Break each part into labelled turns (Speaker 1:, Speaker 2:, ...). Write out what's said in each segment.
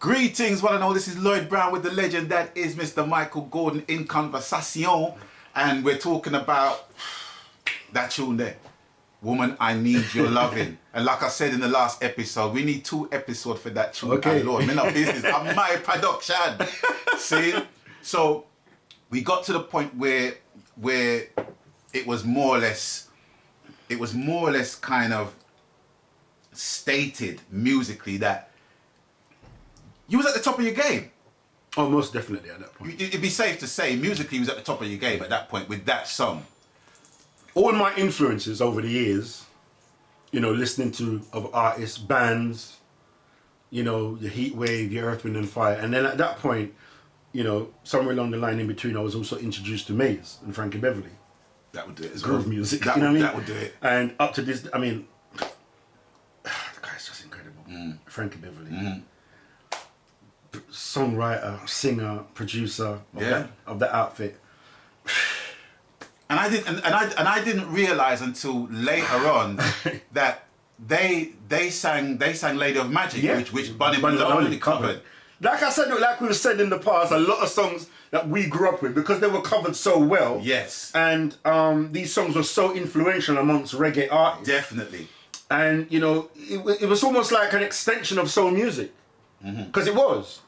Speaker 1: Greetings, one and all. This is Lloyd Brown with the legend that is Mr. Michael Gordon in conversation, and we're talking about that tune there, "Woman, I Need Your Loving." And like I said in the last episode, we need 2 episodes for that tune.
Speaker 2: Okay.
Speaker 1: Lord, me not business. I'm my production. See, so we got to the point where it was more or less kind of stated musically that you was at the top of your game.
Speaker 2: Oh, most definitely at that point.
Speaker 1: It'd be safe to say musically you was at the top of your game at that point with that song.
Speaker 2: All my influences over the years, you know, listening to other artists, bands, you know, your Heat Wave, your Earth, Wind and Fire. And then at that point, you know, somewhere along the line in between, I was also introduced to Maze and Frankie Beverly.
Speaker 1: That would do it as well.
Speaker 2: Groove music,
Speaker 1: That
Speaker 2: you know what I mean?
Speaker 1: That would do it.
Speaker 2: And up to this, I mean, the guy's just incredible. Frankie Beverly. Songwriter, singer, producer of the outfit.
Speaker 1: And I didn't realize until later on that they sang Lady of Magic, which Bunny Maloney covered.
Speaker 2: Like I said, like we've said in the past, a lot of songs that we grew up with because they were covered so well.
Speaker 1: Yes.
Speaker 2: And these songs were so influential amongst reggae artists.
Speaker 1: Definitely.
Speaker 2: And you know, it was almost like an extension of soul music, because it was,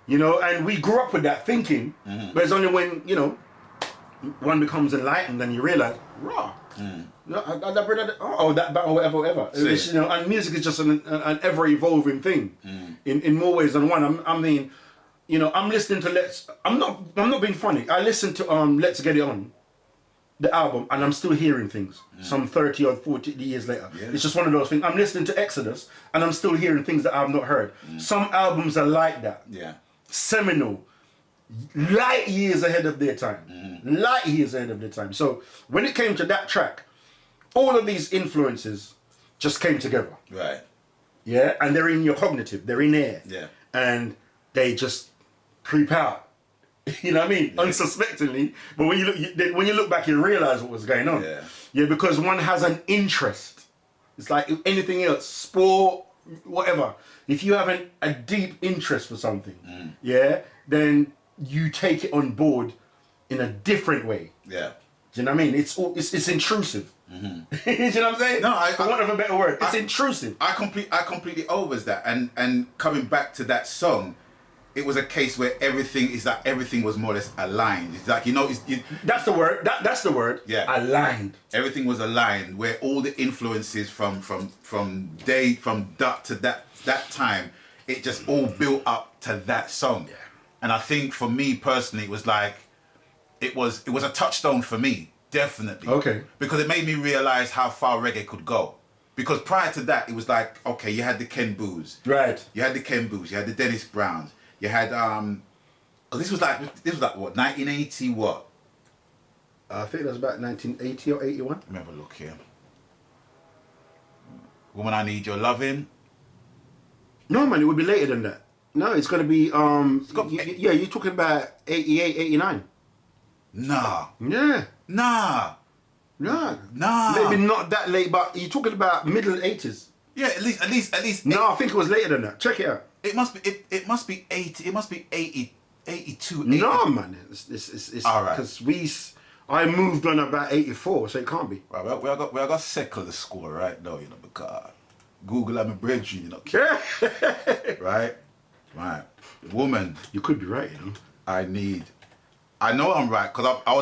Speaker 2: you know, and we grew up with that thinking. But it's only when, you know, one becomes enlightened and you realize, raw. That or whatever. It's, you know, and music is just an ever evolving thing, in more ways than one. I mean, you know, I'm listening to I'm not being funny. I listen to Let's Get It On, the album, and I'm still hearing things. Some 30 or 40 years later. Yeah. It's just one of those things. I'm listening to Exodus and I'm still hearing things that I've not heard. Some albums are like that.
Speaker 1: Yeah.
Speaker 2: Seminal. Light years ahead of their time. Light years ahead of their time. So when it came to that track, all of these influences just came together.
Speaker 1: Right.
Speaker 2: Yeah, and they're in your cognitive, they're in there.
Speaker 1: Yeah.
Speaker 2: And they just creep out. You know what I mean? Yeah. Unsuspectingly. But when you look back, you realize what was going on.
Speaker 1: Yeah.
Speaker 2: Yeah, because one has an interest. It's like anything else, sport, whatever. If you have a deep interest for something, yeah, then you take it on board in a different way.
Speaker 1: Yeah.
Speaker 2: Do you know what I mean? It's intrusive. Do you know what I'm saying?
Speaker 1: No,
Speaker 2: for want of a better word, it's intrusive.
Speaker 1: I completely overs that, and coming back to that song, it was a case where everything was more or less aligned. It's like, you know,
Speaker 2: that's the word. That's the word.
Speaker 1: Yeah.
Speaker 2: Aligned.
Speaker 1: Everything was aligned, where all the influences from that to that time, it just all built up to that song.
Speaker 2: Yeah.
Speaker 1: And I think for me personally, it was like, it was a touchstone for me, definitely.
Speaker 2: Okay.
Speaker 1: Because it made me realize how far reggae could go. Because prior to that, it was like, okay, you had the Ken Boos.
Speaker 2: Right.
Speaker 1: You had the Ken Boos, you had the Dennis Browns, you had this was like what, 1980 what?
Speaker 2: I think that was about 1980 or 81.
Speaker 1: Let me have a look here. "Woman, I Need Your Loving."
Speaker 2: No, man, it would be later than that. No, it's going to be, yeah, you're talking about 88, 89.
Speaker 1: Nah.
Speaker 2: Yeah.
Speaker 1: Nah.
Speaker 2: Nah.
Speaker 1: Nah.
Speaker 2: Maybe not that late, but you're talking about middle 80s.
Speaker 1: Yeah, at least.
Speaker 2: No, I think it was later than that. Check it out.
Speaker 1: It must be 80. It must be 80, 82. 80.
Speaker 2: No, man. It's
Speaker 1: all right.
Speaker 2: Because I moved on about 84, so it can't be.
Speaker 1: Right, we got to settle the score right now, you know, because Google and my brethren, you know. Right? Right. "Woman,
Speaker 2: You could be right, you know.
Speaker 1: I know I'm right, because I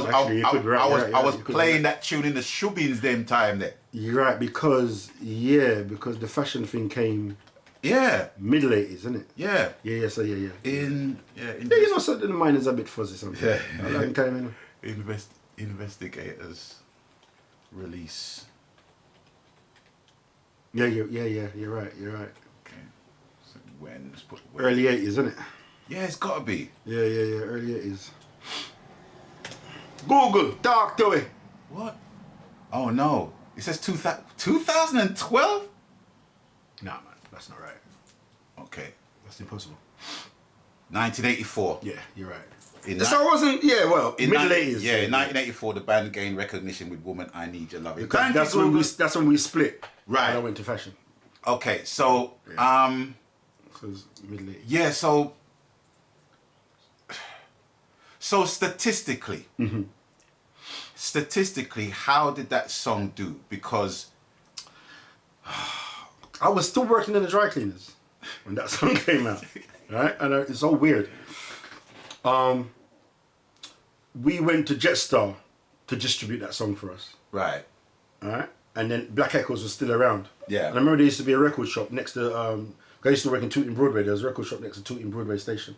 Speaker 1: was playing that tune in the Shubins them time there.
Speaker 2: You're right, because the fashion thing came middle 80s, isn't it?
Speaker 1: Yeah.
Speaker 2: Yeah, so yeah.
Speaker 1: You
Speaker 2: know, so the mind is a bit fuzzy sometimes.
Speaker 1: Yeah.
Speaker 2: I like time, you know.
Speaker 1: Investigators release.
Speaker 2: Yeah, you're right.
Speaker 1: Okay. So when?
Speaker 2: Early 80s, isn't it?
Speaker 1: Yeah, it's got to be.
Speaker 2: Yeah, early 80s. Google, talk to it.
Speaker 1: What? Oh no. It says 2012?
Speaker 2: Nah, man, that's not right.
Speaker 1: Okay.
Speaker 2: That's impossible.
Speaker 1: 1984.
Speaker 2: Yeah, you're right.
Speaker 1: In
Speaker 2: middle 80s.
Speaker 1: Yeah, in 1984, the band gained recognition with "Woman, I Need Your Loving."
Speaker 2: That's when we split.
Speaker 1: Right.
Speaker 2: And I went to fashion.
Speaker 1: Okay, so
Speaker 2: So it's middle 80s.
Speaker 1: Yeah, so statistically, how did that song do? Because
Speaker 2: I was still working in the dry cleaners when that song came out, right? And it's so weird. We went to Jetstar to distribute that song for us.
Speaker 1: right,
Speaker 2: Alright? And then Black Echoes was still around.
Speaker 1: Yeah.
Speaker 2: And I remember there used to be a record shop next to, I used to work in Tooting Broadway, there was a record shop next to Tooting Broadway station.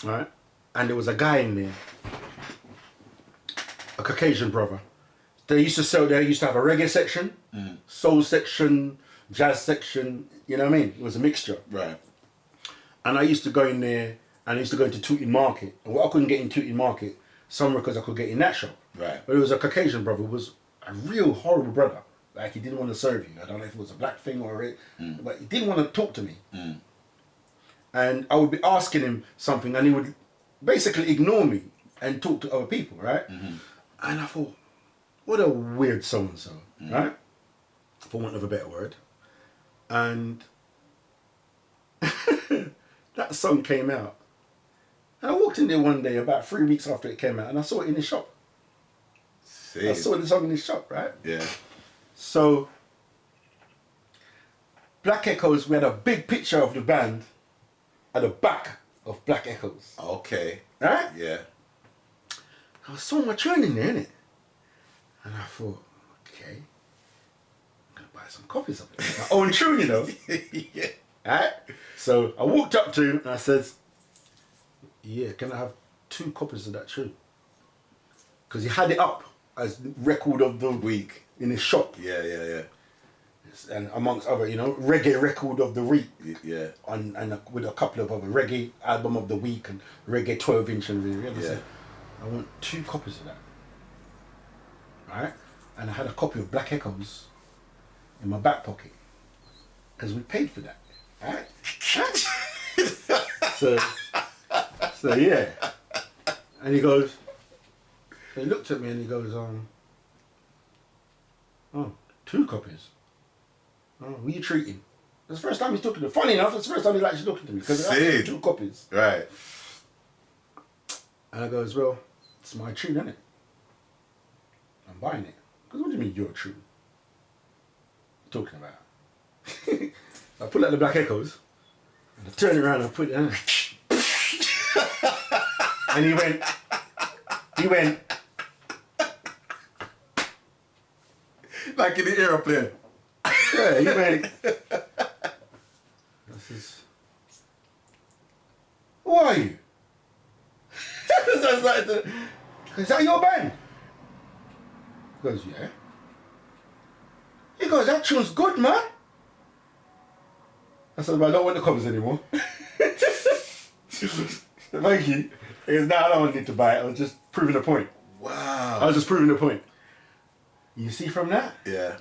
Speaker 2: Right? And there was a guy in there, a Caucasian brother. They used to have a reggae section, soul section, jazz section, you know what I mean? It was a mixture.
Speaker 1: right,
Speaker 2: And I used to go in there, and I used to go into Tooting Market. And what I couldn't get in Tooting Market, some records I could get in that shop.
Speaker 1: right.
Speaker 2: But it was a Caucasian brother, who was a real horrible brother. Like, he didn't want to serve you. I don't know if it was a black thing or a but he didn't want to talk to me. And I would be asking him something, and he would basically ignore me and talk to other people, right? And I thought, what a weird so-and-so, right? For want of a better word. And that song came out. And I walked in there one day, about 3 weeks after it came out, and I saw it in his shop. I saw the song in his shop, right?
Speaker 1: Yeah.
Speaker 2: So, Black Echoes, we had a big picture of the band at the back of Black Echoes.
Speaker 1: Okay.
Speaker 2: Right?
Speaker 1: Yeah.
Speaker 2: I saw my tune in there, innit? And I thought, okay, I'm going to buy some copies of it. My own tune, you know?
Speaker 1: Yeah.
Speaker 2: Right? So, I walked up to him and I said, yeah, can I have 2 copies of that tune? Because he had it up as record of the
Speaker 1: Week.
Speaker 2: in his shop.
Speaker 1: Yeah.
Speaker 2: And amongst other, reggae record of the week.
Speaker 1: Yeah.
Speaker 2: And with a couple of other reggae album of the week and reggae 12-inch and everything.
Speaker 1: Yeah.
Speaker 2: So I want 2 copies of that. Right? And I had a copy of Black Echoes in my back pocket. Because we paid for that. Right? so yeah. And he goes, so he looked at me and he goes, oh, 2 copies. Oh, who are you treating? That's the first time he's talking to me. Funny enough, that's the first time he's actually talking to me. Because I had 2 copies.
Speaker 1: Right.
Speaker 2: And I goes, well, it's my tune, isn't it? I'm buying it. Because what do you mean your tune? What are you talking about? I pull out the Black Echoes, and I turn it around and I put it in. And he went,
Speaker 1: Like in the aeroplane.
Speaker 2: yeah, he went, who are you? So I was like, is that your band? He goes, yeah. He goes, that tune's good, man. I said, well, I don't want the covers anymore. Thank you. He goes, no, I don't want to buy it. I was just proving a point.
Speaker 1: Wow.
Speaker 2: I was just proving a point. You see from that?
Speaker 1: Yeah.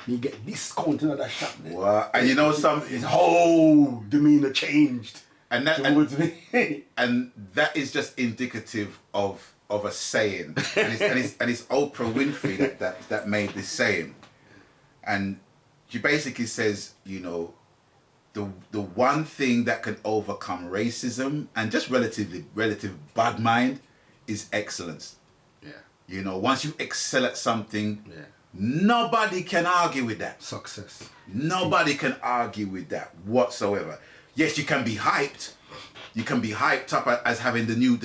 Speaker 2: You get discounted at that shop there.
Speaker 1: Wow. And you know something?
Speaker 2: His whole demeanor changed.
Speaker 1: And that
Speaker 2: towards me.
Speaker 1: and that is just indicative of a saying. And it's Oprah Winfrey that made this saying. And she basically says, the one thing that can overcome racism and just relative bad mind is excellence.
Speaker 2: Yeah.
Speaker 1: Once you excel at something,
Speaker 2: Yeah.
Speaker 1: nobody can argue with that.
Speaker 2: Success.
Speaker 1: Nobody can argue with that whatsoever. Yes, you can be hyped. You can be hyped up as having the new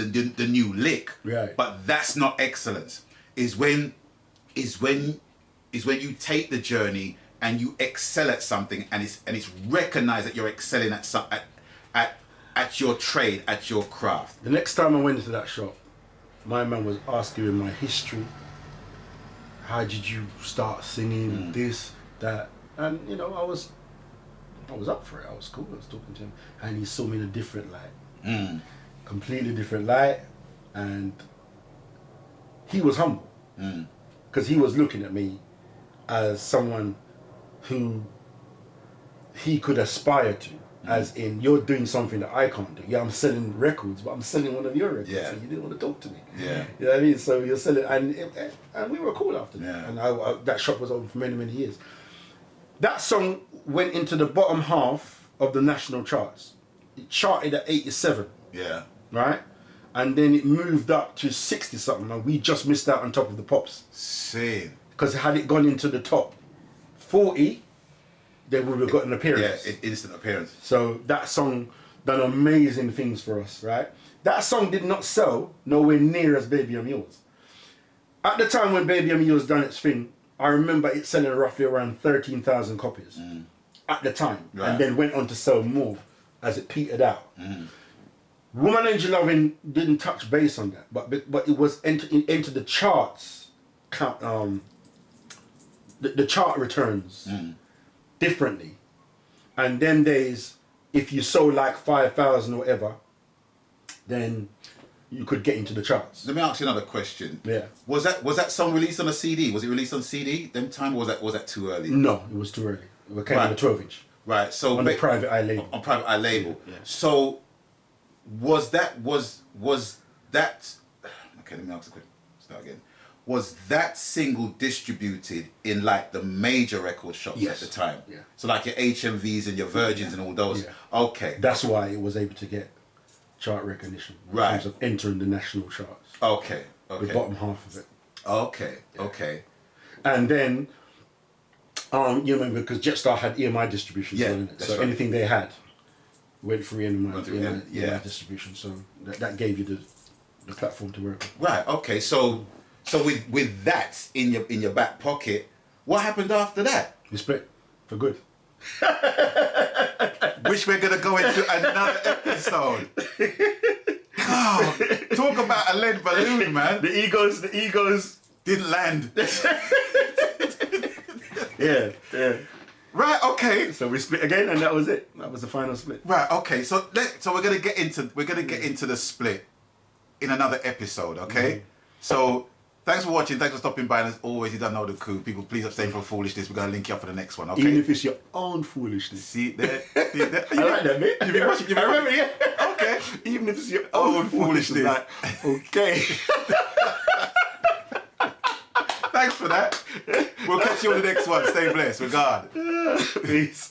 Speaker 1: lick.
Speaker 2: Right.
Speaker 1: But that's not excellence. Is when you take the journey and you excel at something and it's recognized that you're excelling at your trade, at your craft.
Speaker 2: The next time I went into that shop, my man was asking me my history. How did you start singing this, that? And I was up for it. I was cool. I was talking to him, and he saw me in a different light, completely different light, and he was humble because he was looking at me as someone who he could aspire to. As in, you're doing something that I can't do. Yeah, I'm selling records, but I'm selling one of your records.
Speaker 1: Yeah.
Speaker 2: So you didn't want to talk to me.
Speaker 1: Yeah.
Speaker 2: You know what I mean? So you're selling, and we were cool after that.
Speaker 1: Yeah.
Speaker 2: And that shop was open for many, many years. That song went into the bottom half of the national charts. It charted at 87,
Speaker 1: Yeah.
Speaker 2: right? And then it moved up to 60 something, and we just missed out on top of the Pops.
Speaker 1: See.
Speaker 2: Because had it gone into the top 40, they would have got an appearance.
Speaker 1: Yeah, instant appearance.
Speaker 2: So that song done amazing things for us, right? That song did not sell nowhere near as Baby I'm Yours. At the time when Baby I'm Yours done its thing, I remember it selling roughly around 13,000 copies at the time,
Speaker 1: Right.
Speaker 2: and then went on to sell more as it petered out. Woman Ain't You Loving didn't touch base on that, but it was into the charts. The chart returns differently, and them days, if you sold like 5,000 or whatever, then you could get into the charts.
Speaker 1: Let me ask you another question.
Speaker 2: Yeah.
Speaker 1: Was that song released on a CD? Was it released on CD them time, or was that too early?
Speaker 2: No, it was too early. It came on the 12-inch.
Speaker 1: Right. So
Speaker 2: On the private eye label.
Speaker 1: On private eye label.
Speaker 2: Yeah.
Speaker 1: So was that okay, let me ask a question. Start again. Was that single distributed in like the major record shops
Speaker 2: Yes.
Speaker 1: at the time?
Speaker 2: Yeah.
Speaker 1: So like your HMVs and your Virgins and all those.
Speaker 2: Yeah.
Speaker 1: Okay.
Speaker 2: That's why it was able to get chart recognition in
Speaker 1: Right.
Speaker 2: terms of entering the national charts.
Speaker 1: Okay.
Speaker 2: The
Speaker 1: Okay.
Speaker 2: bottom half of it.
Speaker 1: Okay. Okay.
Speaker 2: And then, you remember, because Jetstar had EMI distribution,
Speaker 1: Yeah,
Speaker 2: so,
Speaker 1: that's
Speaker 2: so
Speaker 1: right.
Speaker 2: anything they had went through EMI,
Speaker 1: Went through
Speaker 2: EMI,
Speaker 1: yeah.
Speaker 2: EMI distribution. So that gave you the platform to work with.
Speaker 1: Right. Okay. So with that in your back pocket, what happened after that?
Speaker 2: We split for good.
Speaker 1: Which we're gonna go into another episode. God, talk about a lead balloon, man.
Speaker 2: The egos.
Speaker 1: Didn't land.
Speaker 2: Yeah.
Speaker 1: Right. Okay.
Speaker 2: So we split again, and that was it. That was the final split.
Speaker 1: Right. Okay. So we're gonna get into the split in another episode. Okay. So thanks for watching. Thanks for stopping by. And as always, you don't know the coup. People, please abstain from foolishness. We're gonna link you up for the next one. Okay.
Speaker 2: Even if it's your own foolishness.
Speaker 1: See there. See there.
Speaker 2: I like that, mate.
Speaker 1: You've been watching.
Speaker 2: I remember, yeah.
Speaker 1: Okay.
Speaker 2: Even if it's your own foolishness. Like, okay.
Speaker 1: Thanks for that. We'll catch you on the next one. Stay blessed. Regard.
Speaker 2: Peace.